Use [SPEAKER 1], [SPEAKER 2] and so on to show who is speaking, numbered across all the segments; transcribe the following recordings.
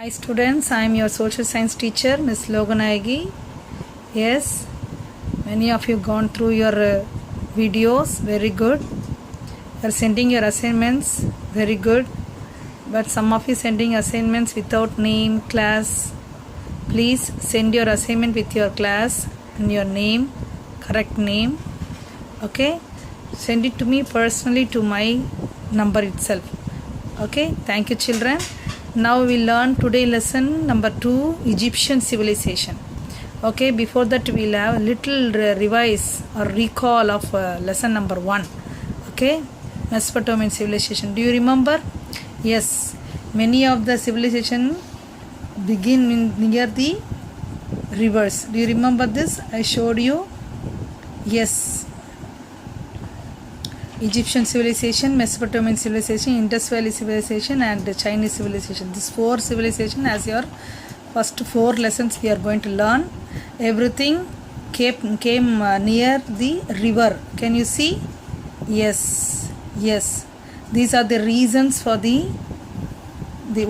[SPEAKER 1] Hi students, I am your social science teacher Miss Loganayagi. Yes, many of you gone through your videos, very good. You are sending your assignments, very good. But some of you sending assignments without name, class. Please send your assignment with your class and your name, correct name. Okay, send it to me personally to my number itself. Okay, thank you children. Now we learn today lesson number 2, Egyptian civilization. Okay, before that we'll have a little revise or recall of lesson number 1. Okay, Mesopotamian civilization. Do you remember? Yes, many of the civilization begin near the rivers. Do you remember this? I showed you. Yes, Egyptian civilization, Mesopotamian civilization, Indus Valley civilization and Chinese civilization. These 4 civilization as your first 4 lessons we are going to learn. Everything came near the river. Can you see? Yes. These are the reasons for the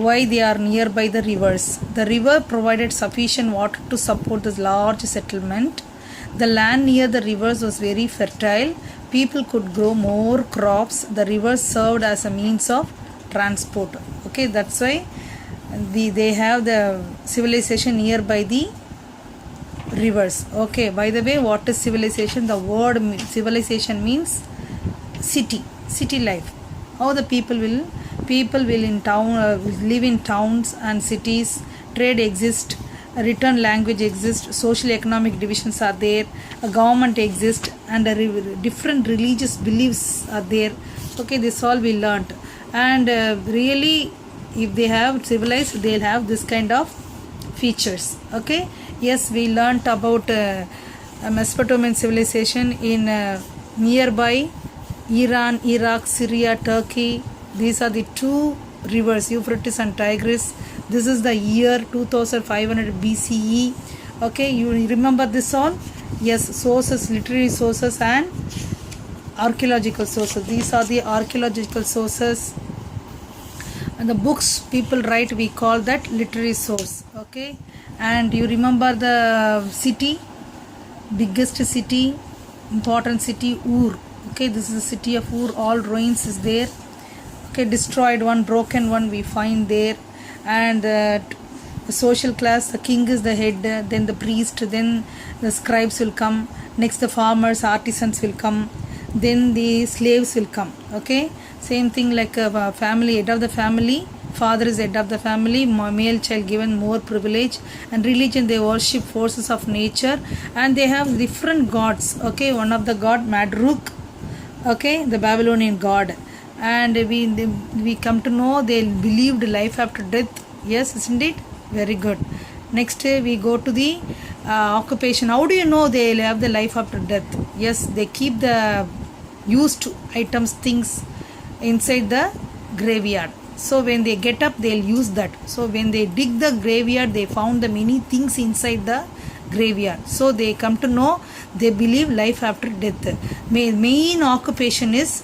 [SPEAKER 1] why they are nearby the rivers. The river provided sufficient water to support this large settlement. The land near the rivers was very fertile. People could grow more crops. The rivers served as a means of transport. Okay, that's why they have the civilization nearby the rivers. Okay, by the way, what is civilization? The word civilization means city life. How the people will in town live in towns and cities. Trade exists, a written language exists, social economic divisions are there, a government exists, and different religious beliefs are there. Okay, this all we learnt. And really, if they have civilized, they'll have this kind of features. Okay, yes, we learnt about Mesopotamian civilization in nearby Iran, Iraq, Syria, Turkey. These are the 2 rivers, Euphrates and Tigris. This is the year 2500 BCE. Okay, you remember this all? Yes, sources, literary sources and archaeological sources. These are the archaeological sources. And the books people write, we call that literary source. Okay, and you remember the city, biggest city, important city, Ur. Okay, this is the city of Ur. All ruins is there. Okay, destroyed one, broken one we find there. And the social class, the king is the head, then the priest, then the scribes will come, next the farmers, artisans will come, then the slaves will come. Okay, same thing like a family, head of the family, father is head of the family, male child given more privilege. And religion, they worship forces of nature and they have different gods. Okay, one of the god Madruk, okay, the Babylonian god. And we come to know they believed life after death. Yes, isn't it? Very good. Next we go to the occupation. How do you know they have the life after death? Yes, they keep the used items, things inside the graveyard. So when they get up, they'll use that. So when they dig the graveyard, they found the many things inside the graveyard. So they come to know they believe life after death. Main occupation is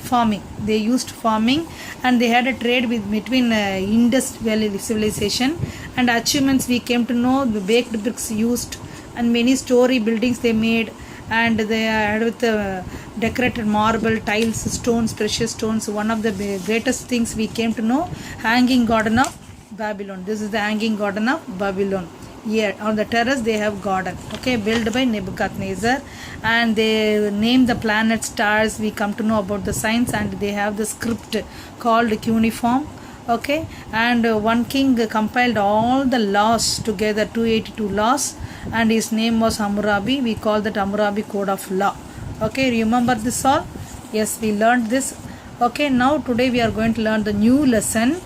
[SPEAKER 1] farming. They used farming and they had a trade between Indus Valley civilization. And achievements we came to know, the baked bricks used and many story buildings they made, and they had with decorated marble, tiles, stones, precious stones. One of the greatest things we came to know, hanging garden of Babylon. This is the hanging garden of Babylon. Here on the terrace they have garden. Okay, built by Nebuchadnezzar, and they name the planets, stars. We come to know about the science, and they have the script called cuneiform. Okay, and one king compiled all the laws together, 282 laws, and his name was Hammurabi. We call that Hammurabi Code of Law. Okay, remember this all? Yes, we learned this. Okay, now today we are going to learn the new lesson,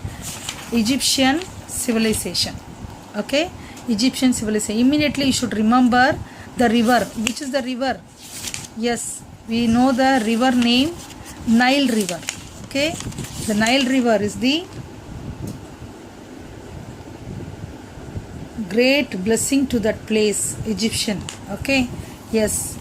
[SPEAKER 1] Egyptian civilization. Okay, Egyptian civilization. Immediately you should remember the river. Which is the river? Yes, we know the river name, Nile River. Okay, the Nile River is the great blessing to that place, Egyptian. Okay, yes.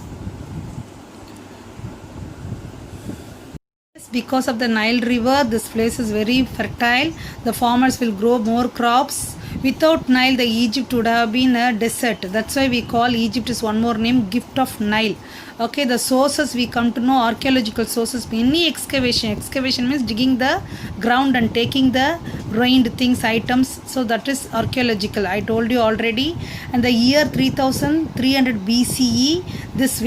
[SPEAKER 1] because of the Nile river. This place is very fertile. The farmers will grow more crops. Without Nile, the Egypt would have been a desert. That's why we call Egypt is one more name, gift of Nile. Okay, the sources we come to know, archaeological sources. Any excavation means digging the ground and taking the ruined things, items. So that is archaeological. I told you already. And the year 3300 BCE, this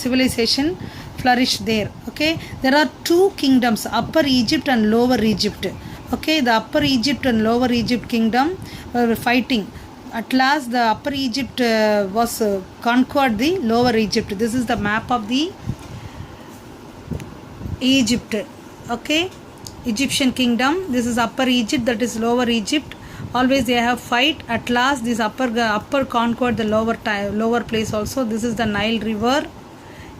[SPEAKER 1] civilization flourished there. Okay, there are two kingdoms, Upper Egypt and Lower Egypt. Okay, the Upper Egypt and Lower Egypt kingdom were fighting. At last the Upper Egypt was conquered the Lower Egypt. This is the map of the Egypt. Okay, Egyptian kingdom. This is Upper Egypt, that is Lower Egypt. Always they have fight. At last this upper conquered the lower place also. This is the Nile river.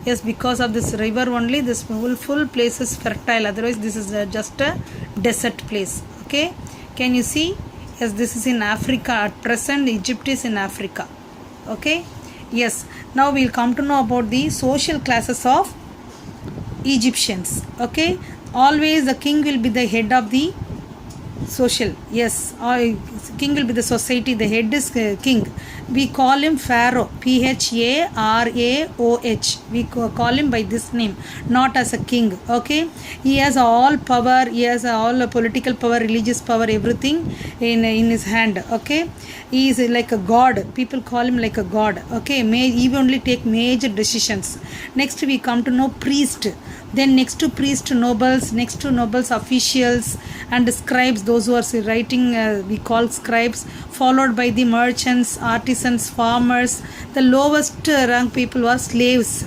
[SPEAKER 1] Yes, because of this river only this full place is fertile. Otherwise this is just a desert place. Okay, can you see? Yes, this is in Africa. At present Egypt is in Africa. Okay, yes. Now we'll come to know about the social classes of Egyptians. Okay, always the king will be the head of the social. Yes, king will be the society. The head is king. We call him Pharaoh. Pharaoh. We call him by this name, not as a king. Okay, he has all power. He has all political power, religious power, everything in his hand. Okay, he is like a god. People call him like a god. Okay, he only take major decisions. Next we come to know priest. Then next to priest, nobles. Next to nobles, officials and scribes. Those who are writing we call scribes. Followed by the merchants, artisans, farmers. The lowest rank people were slaves.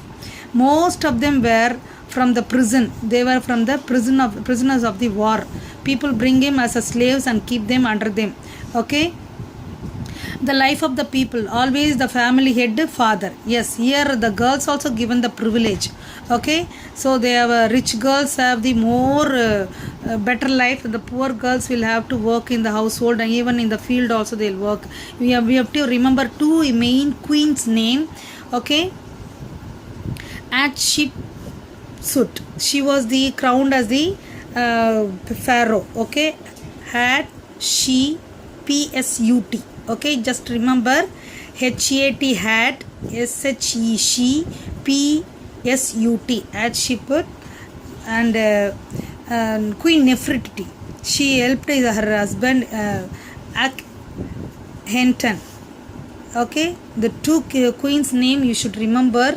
[SPEAKER 1] Most of them were from the prison. They were from the prisoners of the war. People bring him as a slaves and keep them under them. Okay, the life of the people, always the family head, father. Yes, here the girls also given the privilege. Okay, so they have rich girls have the more better life. The poor girls will have to work in the household and even in the field also they'll work. We have to remember two main queens name. Okay, Hatshepsut, she was the crowned as the pharaoh. Okay, Hatshepsut. Okay, just remember HAT, hat, SHEPSUT, Hatshepsut. And Queen Nefertiti, she helped her husband Akhenaten. Okay, the two queens name you should remember.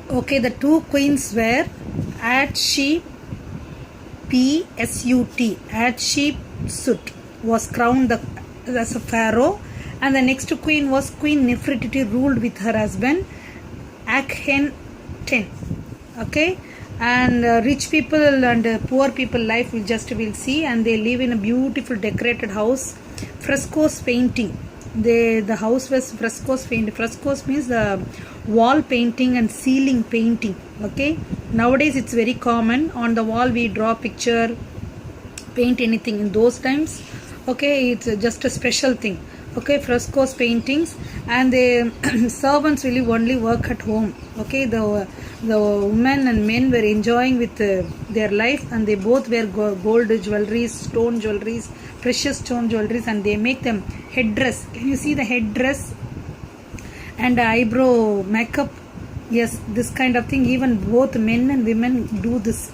[SPEAKER 1] Okay, the two queens were Hatshepsut was crowned as a pharaoh, and the next queen was Queen Nefertiti, ruled with her husband Akhenaten. Okay, and rich people and poor people life we'll see, and they live in a beautiful decorated house. Frescoes painting, the house was frescoes painting. Frescoes means the wall painting and ceiling painting. Okay, nowadays it's very common. On the wall we draw picture, paint anything. In those times, okay, it's just a special thing. Okay, frescoes paintings. And the servants really only work at home. Okay, the women and men were enjoying with their life, and they both wear gold jewelries, stone jewelries, precious stone jewelries, and they make them headdress. Can you see the headdress and eyebrow makeup? Yes, this kind of thing. Even both men and women do this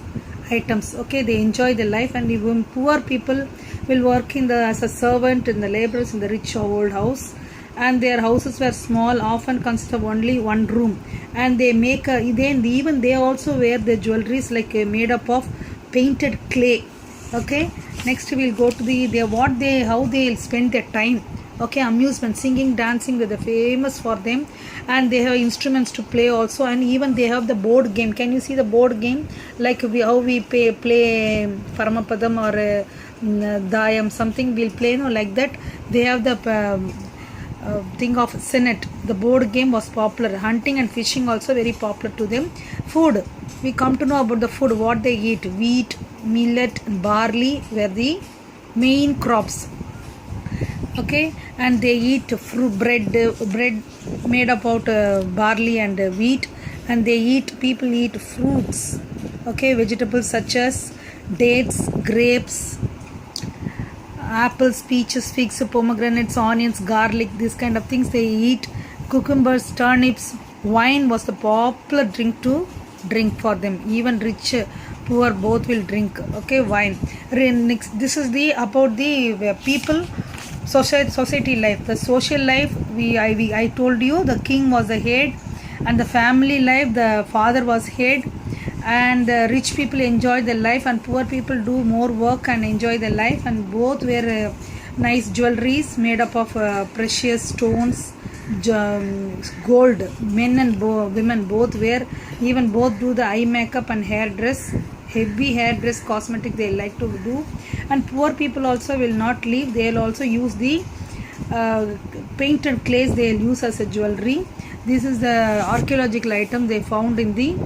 [SPEAKER 1] items. Okay, they enjoy their life. And even poor people will work as a servant in the laborers in the rich old house, and their houses were small, often consist of only one room. And they make they also wear the jewelries like made up of painted clay. Okay, next we'll go to how they spend their time. Okay, amusement, singing, dancing were the famous for them, and they have instruments to play also, and even they have the board game. Can you see the board game, like how we play Paramapadam or Dayam, something we'll play, like that. They have the thing of Senate. The board game was popular. Hunting and fishing also very popular to them. Food, we come to know about the food, what they eat. Wheat, millet and barley were the main crops. Okay, and they eat bread made up out barley and wheat, and people eat fruits. Okay, vegetables such as dates, grapes, apples, peaches, figs, pomegranates, onions, garlic, these kind of things they eat. Cucumbers, turnips, wine was the popular drink to drink for them. Even rich, poor both will drink. Okay, wine. Next, this is the about the people, society life. The social life, I told you the king was the head, and the family life the father was head, and rich people enjoy their life and poor people do more work and enjoy their life, and both wear nice jewelries made up of precious stones, gold. Men and women both wear, even both do the eye makeup and hair dress, heavy hair dress, cosmetic they like to do. And poor people also will not leave, they will also use the painted clays they will use as a jewelry. This is the archaeological item they found in the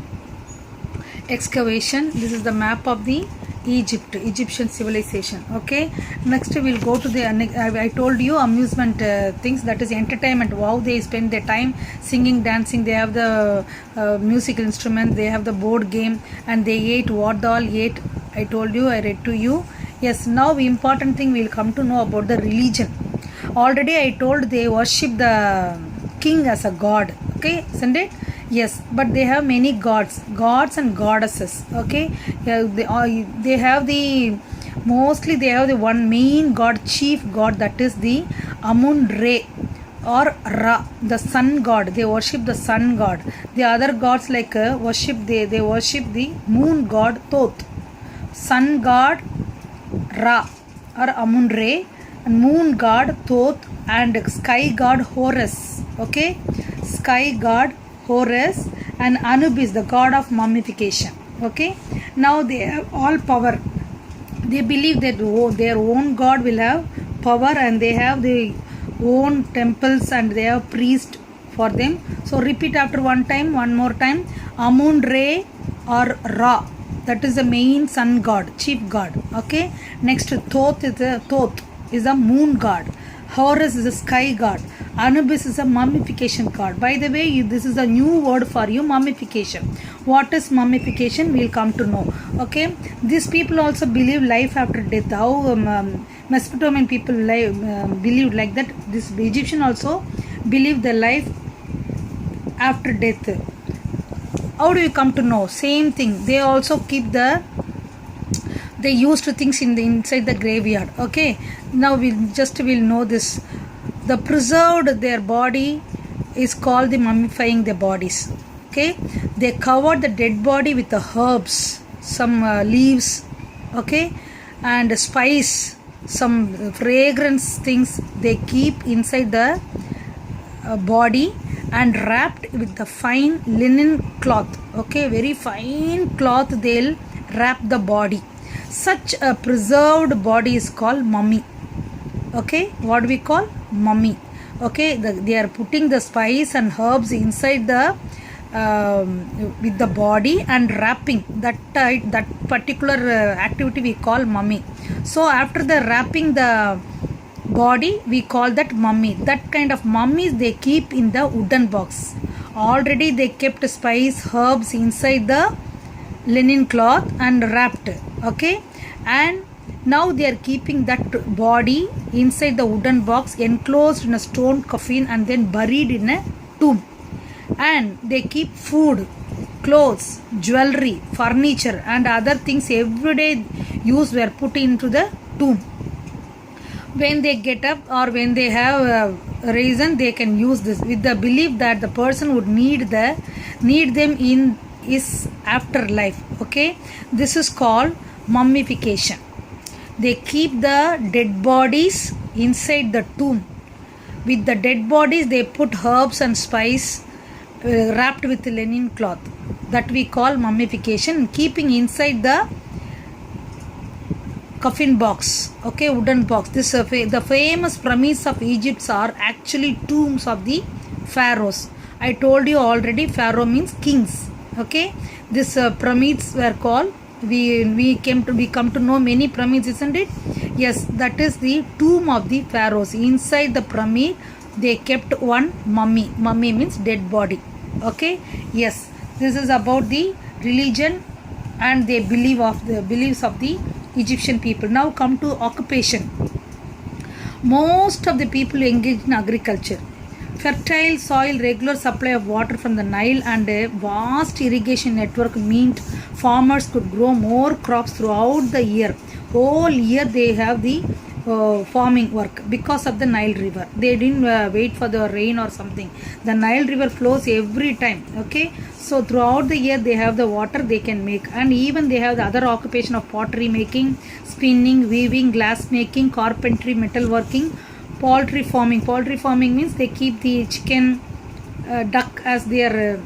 [SPEAKER 1] excavation. This is the map of the Egyptian civilization. Okay, next we'll go to the I told you amusement things, that is entertainment. Wow, they spend their time singing, dancing. They have the musical instrument, they have the board game, and they ate what they all ate. I told you, I read to you. Yes, now important thing we'll come to know about the religion. Already I told they worship the king as a god. Okay, isn't it? Yes, but they have many gods and goddesses. Okay, yeah, they have the mostly they have the one main god, chief god, that is the Amun-Re or Ra, the sun god. They worship the sun god. The other gods like worship they worship the moon god Thoth, sun god Ra or Amun-Re, and moon god Thoth, and sky god Horus. Okay, sky god Horus, and Anubis, the god of mummification. Okay, now they have all power. They believe that their own god will have power, and they have their own temples, and they have priests for them. So repeat after one more time. Amun-Re or Ra, that is the main sun god, chief god. Okay, next Thoth is a moon god. Horus is a sky god. Anubis is a mummification god. By the way, this is a new word for you, mummification. What is mummification? We'll come to know. Okay, these people also believe life after death. How Mesopotamian people believed like that. This Egyptian also believe the life after death. How do you come to know? Same thing. They also keep they used things inside the graveyard. Okay, now we'll know this. The preserved their body is called the mummifying their bodies. Okay, they covered the dead body with the herbs, some leaves, okay, and spice, some fragrance things they keep inside the body, and wrapped with the fine linen cloth. Okay, very fine cloth they'll wrap the body. Such a preserved body is called mummy. Okay, what we call mummy. Okay, they are putting the spice and herbs inside the with the body and wrapping. That particular activity we call mummy. So after the wrapping the body, we call that mummy. That kind of mummies they keep in the wooden box. Already they kept spice, herbs inside the linen cloth and wrapped. Okay, and now they are keeping that body inside the wooden box, enclosed in a stone coffin, and then buried in a tomb. And they keep food, clothes, jewelry, furniture, and other things everyday use were put into the tomb. When they get up or when they have a reason, they can use this with the belief that the person would need them in his afterlife. Okay, this is called mummification. They keep the dead bodies inside the tomb. With the dead bodies, they put herbs and spice wrapped with linen cloth. That we call mummification, keeping inside the coffin box. Okay, wooden box. This the famous pyramids of Egypt are actually tombs of the pharaohs. I told you already, pharaoh means kings. Okay, this pyramids were called. We come to know many pyramids, isn't it? Yes, that is the tomb of the pharaohs. Inside the pyramid, they kept one mummy. Mummy means dead body. Okay, yes, this is about the religion and they believe of the beliefs of the Egyptian people. Now come to occupation. Most of the people engaged in agriculture. Fertile soil, regular supply of water from the Nile, and a vast irrigation network meant farmers could grow more crops throughout the year. Whole year they have the farming work because of the Nile river. They didn't wait for the rain or something. The Nile river flows every time. Okay, so throughout the year they have the water they can make, and even they have the other occupation of pottery making, spinning, weaving, glass making, carpentry, metalworking, poultry farming. Poultry farming means they keep the chicken, duck as their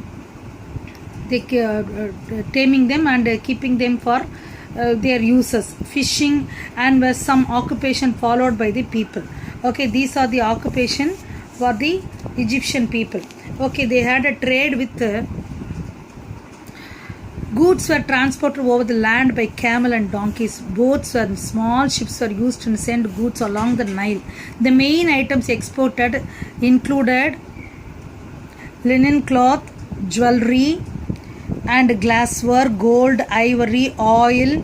[SPEAKER 1] taming them and keeping them for their uses. Fishing, and was some occupation followed by the people. Okay, these are the occupation for the Egyptian people. Okay, they had a trade with goods were transported over the land by camel and donkeys. Boats and small ships were used to send goods along the Nile. The main items exported included linen cloth, jewelry, and glassware, gold, ivory, oil,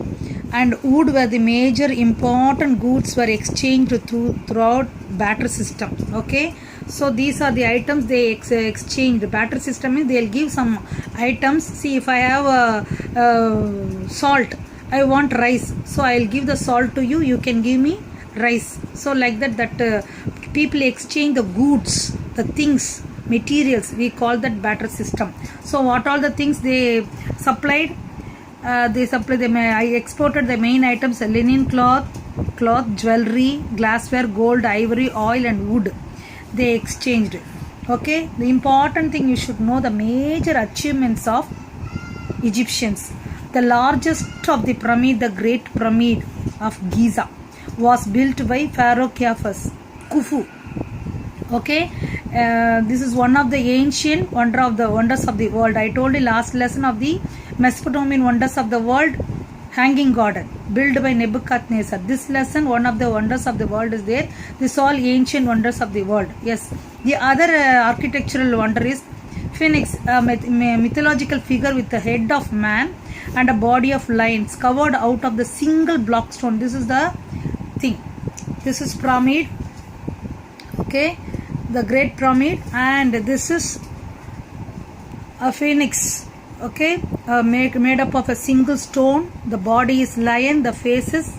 [SPEAKER 1] and wood were the major important goods were exchanged throughout barter system. Okay, so these are the items they exchange. The barter system is they'll give some items. See, if I have salt, I want rice, so I'll give the salt to you, you can give me rice. So like that people exchange the goods, the things, materials. We call that barter system. So what all the things they supplied? I exported the main items: linen cloth, jewelry, glassware, gold, ivory, oil, and wood. They exchanged. Okay, the important thing you should know, the major achievements of Egyptians. The largest of the pyramid, the Great Pyramid of Giza, was built by Pharaoh Khufu. Okay, this is one of the ancient wonders of the world. I told you last lesson of the Mesopotamian wonders of the world, hanging garden built by Nebuchadnezzar. This lesson, one of the wonders of the world is there. This all ancient wonders of the world. Yes, the other architectural wonder is Phoenix, a mythological figure with the head of man and a body of lions covered out of the single block stone. This is the thing. This is pyramid. Okay, the Great Pyramid, and this is a phoenix. Okay, made up of a single stone. The body is lion, the faces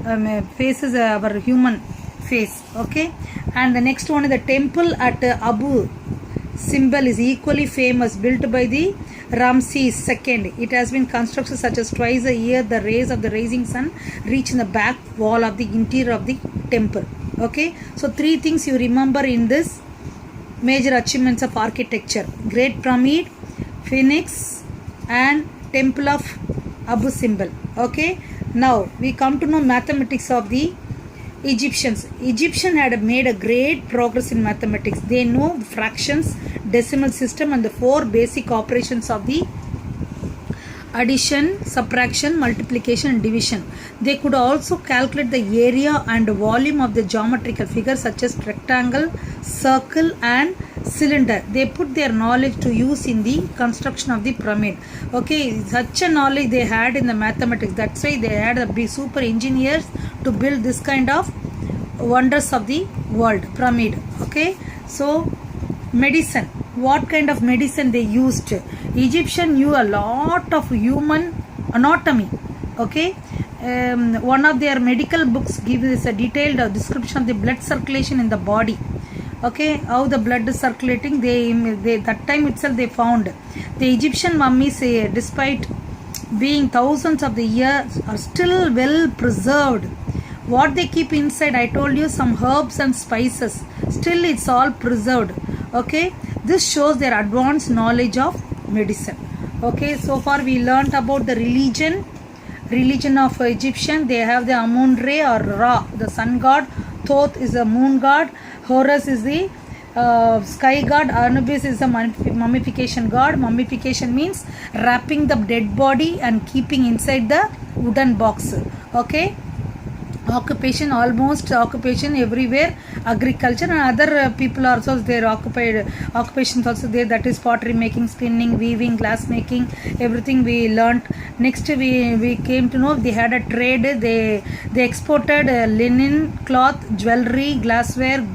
[SPEAKER 1] our human face. Okay, and the next one is the temple at Abu Simbel is equally famous, built by the Ramses II. It has been constructed such as twice a year the rays of the rising sun reach in the back wall of the interior of the temple. Okay, so three things you remember in this major achievements of architecture: Great Pyramid, Phoenix, and Temple of Abu Simbel. Okay, now we come to know mathematics of the Egyptians. Egyptians had made a great progress in mathematics. They know fractions, decimal system, and the four basic operations of the addition, subtraction, multiplication, and division. They could also calculate the area and volume of the geometrical figures such as rectangle, circle, and cylinder. They put their knowledge to use in the construction of the pyramid. Okay, such a knowledge they had in the mathematics. That's why they had to be super engineers to build this kind of wonders of the world, pyramid. Okay, so medicine. What kind of medicine they used? Egyptian knew a lot of human anatomy. Okay, one of their medical books gives a detailed description of the blood circulation in the body. Okay, how the blood is circulating. They that time itself they found the Egyptian mummies, despite being thousands of the years, are still well preserved. What they keep inside, I told you, some herbs and spices. Still it's all preserved. Okay, this shows their advanced knowledge of medicine. Okay, so far we learnt about the religion of Egyptian. They have the Amun-Re or Ra, the sun god. Thoth is the moon god. Horus is the sky god. Anubis is the mummification god. Mummification means wrapping the dead body and keeping inside the wooden box. Okay, occupation, almost occupation everywhere, agriculture, and other people are also there, occupations also there, that is pottery making, spinning, weaving, glass making, everything we learnt. Next we came to know they had a trade, they exported linen, cloth, jewelry, glassware,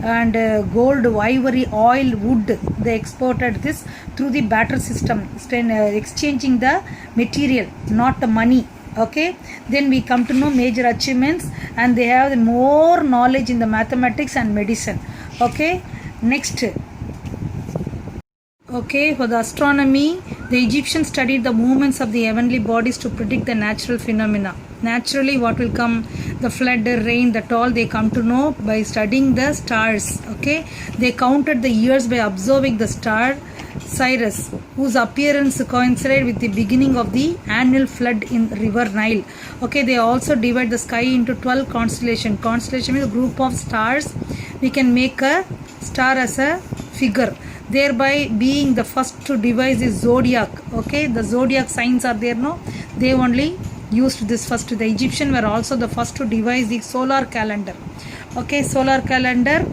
[SPEAKER 1] and gold, ivory, oil, wood. They exported this through the barter system, exchanging the material, not the money. Okay, then we come to know major achievements, and they have more knowledge in the mathematics and medicine. Okay, next. Okay, for the astronomy, the Egyptians studied the movements of the heavenly bodies to predict the natural phenomena. Naturally, what will come, the flood, the rain, that all they come to know by studying the stars. Okay, they counted the years by observing the star Sirius, whose appearance coincided with the beginning of the annual flood in river Nile. Okay, they also divide the sky into 12 constellations. Constellation is a group of stars. We can make a star as a figure, thereby being the first to devise the zodiac. Okay, the zodiac signs are there, no? They only used this first. The Egyptians were also the first to devise the solar calendar. Okay, solar calendar,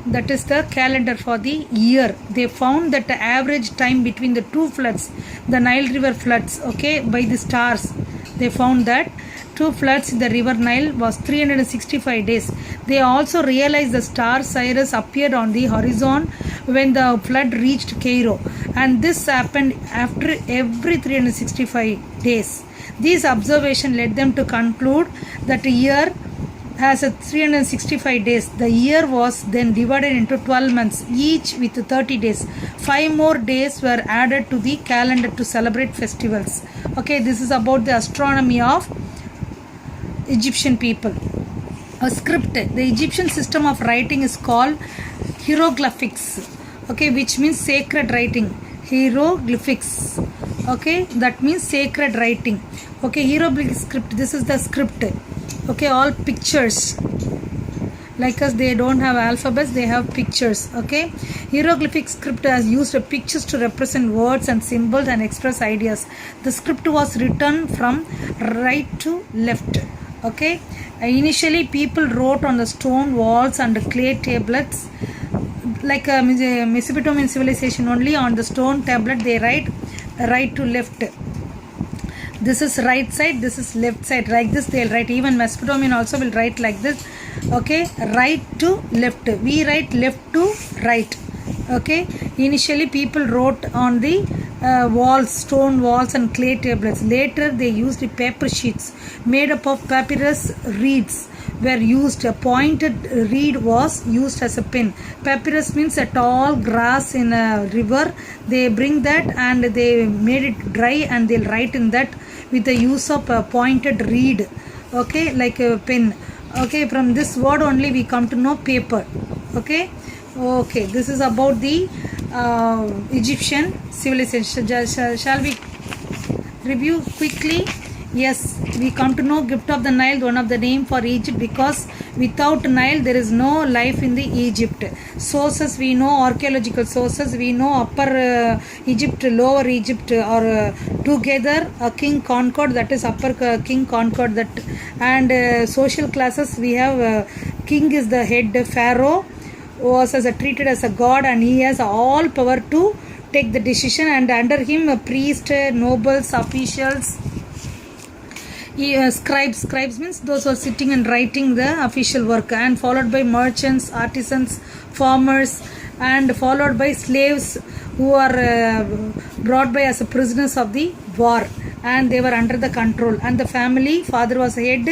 [SPEAKER 1] that is the calendar for the year. They found that the average time between the two floods, the Nile river floods, okay, by the stars, they found that two floods in the river Nile was 365 days. They also realized the star Sirius appeared on the horizon when the flood reached Cairo, and this happened after every 365 days. These observations led them to conclude that a year has a 365 days. The year was then divided into 12 months, each with 30 days. 5 more days were added to the calendar to celebrate festivals. Okay, this is about the astronomy of Egyptian people. A script. The Egyptian system of writing is called hieroglyphics. Okay, which means sacred writing. Hieroglyphics. Okay, that means sacred writing. Okay, hieroglyphic script. This is the script. Okay, all pictures. Like us, they don't have alphabets, they have pictures. Okay, hieroglyphic script has used pictures to represent words and symbols and express ideas. The script was written from right to left. Okay, initially people wrote on the stone walls and clay tablets, like Mesopotamian civilization. Only on the stone tablet they write right to left. This is right side, this is left side, like this they'll write. Even Mesopotamian also will write like this. Okay, right to left, we write left to right. Okay, initially people wrote on the walls, stone walls and clay tablets. Later they used the paper sheets made up of papyrus reeds were used. A pointed reed was used as a pen. Papyrus means a tall grass in a river. They bring that and they made it dry, and they'll write in that with the use of a pointed reed. Okay, like a pen. Okay, from this word only we come to know paper. Okay, okay, this is about the Egyptian civilization. Shall we review quickly? Yes, we come to know gift of the Nile, one of the name for Egypt, because without Nile there is no life in the Egypt. Sources we know, archaeological sources we know, upper Egypt, lower Egypt are together. A king concord, that is upper king concord, that, and social classes we have king is the head, pharaoh was treated as a god, and he has all power to take the decision, and under him a priest, nobles, officials, scribes means those who are sitting and writing the official work, and followed by merchants, artisans, farmers, and followed by slaves who are brought by as prisoners of the war, and they were under the control. And the family, father was head,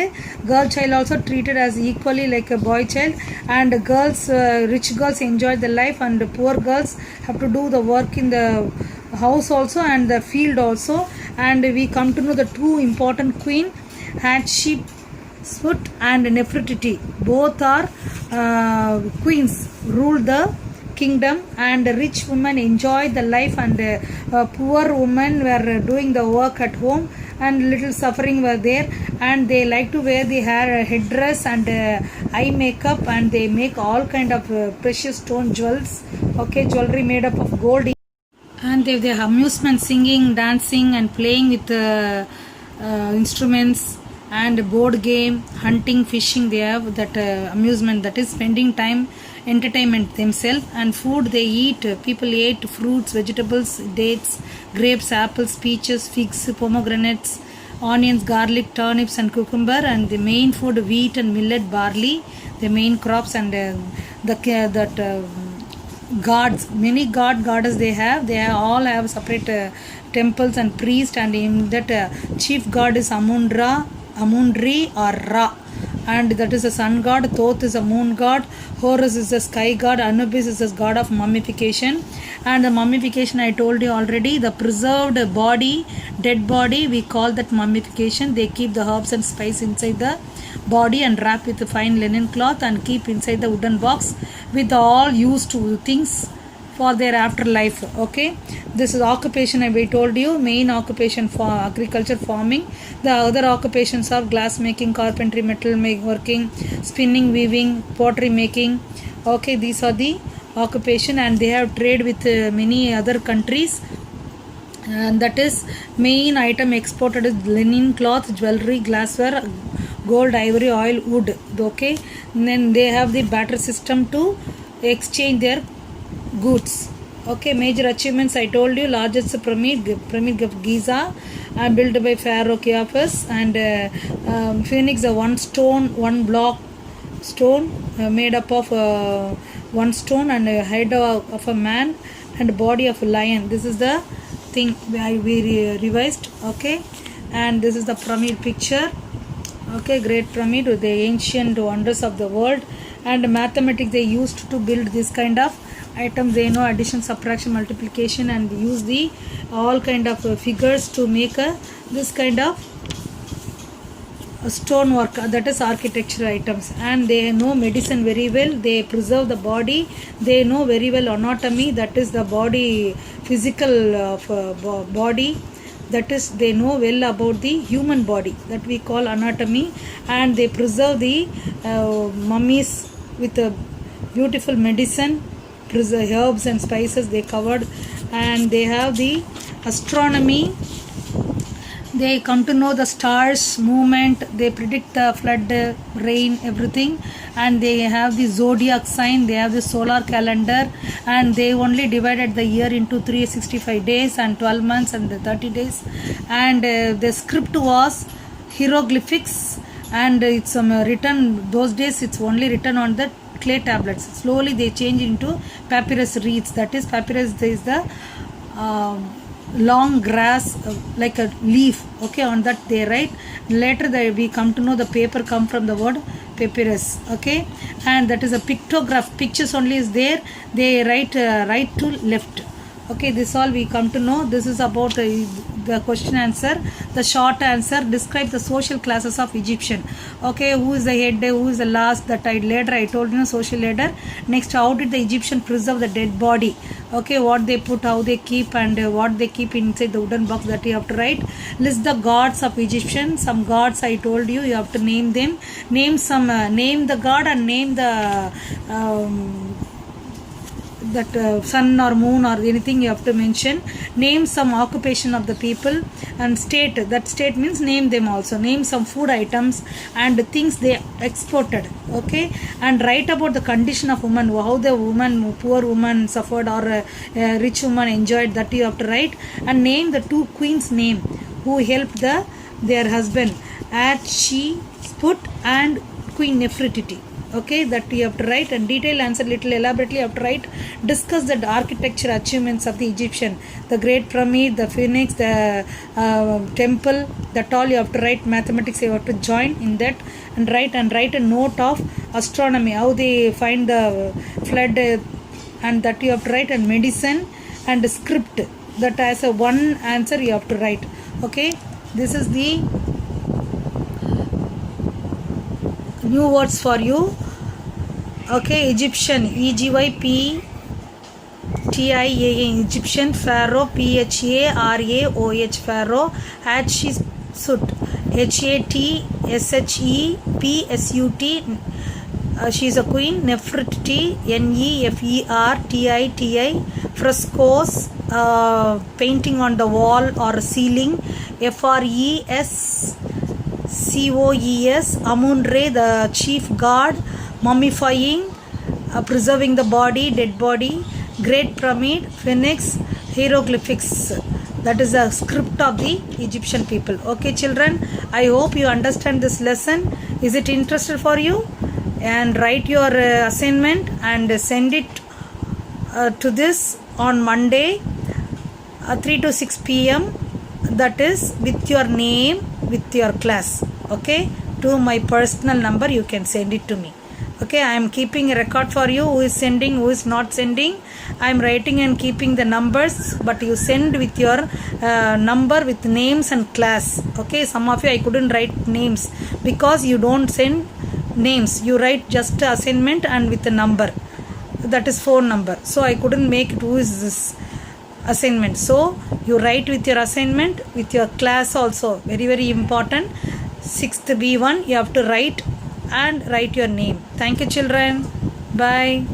[SPEAKER 1] girl child also treated as equally like a boy child, and girls, rich girls enjoyed the life, and poor girls have to do the work in the house also and the field also. And we come to know the two important queen, Hatshepsut and Nefertiti. Both are queens, ruled the kingdom, and rich women enjoyed the life, and poor women were doing the work at home, and little suffering were there, and they like to wear the hair headdress and eye makeup, and they make all kind of precious stone jewels. Okay, jewelry made up of gold, and they have their amusement, singing, dancing and playing with instruments, and board game, hunting, fishing. They have that amusement, that is spending time, entertainment themselves. And food they eat, people ate fruits, vegetables, dates, grapes, apples, peaches, figs, pomegranates, onions, garlic, turnips and cucumber. And the main food wheat and millet, barley, the main crops. And gods, many goddess they all have separate temples and priests. And in that chief god is Amundri or Ra, and that is a sun god. Thoth is a moon god. Horus is the sky god. Anubis is the god of mummification. And the mummification I told you already, the preserved body, dead body, we call that mummification. They keep the herbs and spice inside the body and wrap with a fine linen cloth and keep inside the wooden box with all used things for their afterlife. Okay, this is occupation I told you. Main occupation for agriculture, farming. The other occupations are glass making, carpentry, metal working, spinning, weaving, pottery making. Okay, these are the occupation. And they have trade with many other countries. And that is main item exported is linen cloth, jewelry, glassware, gold, ivory, oil, wood. Okay, and then they have the barter system to exchange their goods. Okay, major achievements I told you. Largest pyramid of Giza, built by Pharaoh Kheops. And Phoenix, a one block stone made up of one stone, and a head of a man and body of a lion. This is the thing we revised. Okay, and this is the pyramid picture. Okay, great pyramid with the ancient wonders of the world. And mathematics they used to build this kind of items. They know addition, subtraction, multiplication, and use the all kind of figures to make this kind of stonework, that is architecture items. And they know medicine very well. They preserve the body. They know very well anatomy, that is the body, physical body, that is they know well about the human body, that we call anatomy. And they preserve the mummies with a beautiful medicine, preserve herbs and spices they covered. And they have the astronomy. They come to know the stars movement. They predict the flood, rain, everything. And they have the zodiac sign. They have the solar calendar. And they only divided the year into 365 days and 12 months and 30 days. And the script was hieroglyphics. And it's written, those days it's only written on the clay tablets. Slowly they change into papyrus reeds. That is, papyrus is the long grass, like a leaf. Okay, on that they write. Later we come to know the paper come from the word papyrus. Okay, and that is a pictograph. Pictures only is there. They write right to left. Okay, this all we come to know. This is about the question answer. The short answer: describe the social classes of Egyptian. Okay, who is the head, who is the last, that later I told you, social leader. Next, how did the Egyptian preserve the dead body? Okay, what they put, how they keep, and what they keep inside the wooden box, that you have to write. List the gods of Egyptian. Some gods I told you, you have to name them. Name some, name the god and name the sun or moon or anything you have to mention. Name some occupation of the people and state. That state means name them also. Name some food items and things they exported. Okay, and write about the condition of woman, how the woman, poor woman suffered or a rich woman enjoyed, that you have to write. And name the two queens name who helped their husband, Hatshepsut and Queen Nefertiti. Okay, that you have to write. And detailed answer little elaborately you have to write. Discuss the architecture achievements of the Egyptian, the great pyramid, the phoenix, the temple, that all you have to write. Mathematics you have to join in that and write a note of astronomy, how they find the flood, and that you have to write. And medicine and script, that as a one answer you have to write. Okay, this is the new words for you. Okay, Egyptian, EGYPTIAA, Egyptian. Pharaoh, PHARAOH, Pharaoh. Hatshepsut, HATSHEPSUT, she is a queen. Nefertiti, NEFERTITI. Frescoes, painting on the wall or ceiling. FRESCOES, COES, Amun-Re, the chief god, mummifying, preserving the body, dead body, Great Pyramid, Phoenix, hieroglyphics. That is the script of the Egyptian people. Okay, children, I hope you understand this lesson. Is it interesting for you? And write your assignment and send it to this on Monday, 3 to 6 p.m. That is with your name, with your class. Okay, to my personal number you can send it to me. Okay, I am keeping a record for you, who is sending, who is not sending. I am writing and keeping the numbers, but you send with your number with names and class. Okay, some of you I couldn't write names because you don't send names. You write just assignment and with the number, that is phone number. So I couldn't make it who is this assignment. So you write with your assignment, with your class also. Very, very important. 6th B1 you have to write and write your name. Thank you, children. Bye.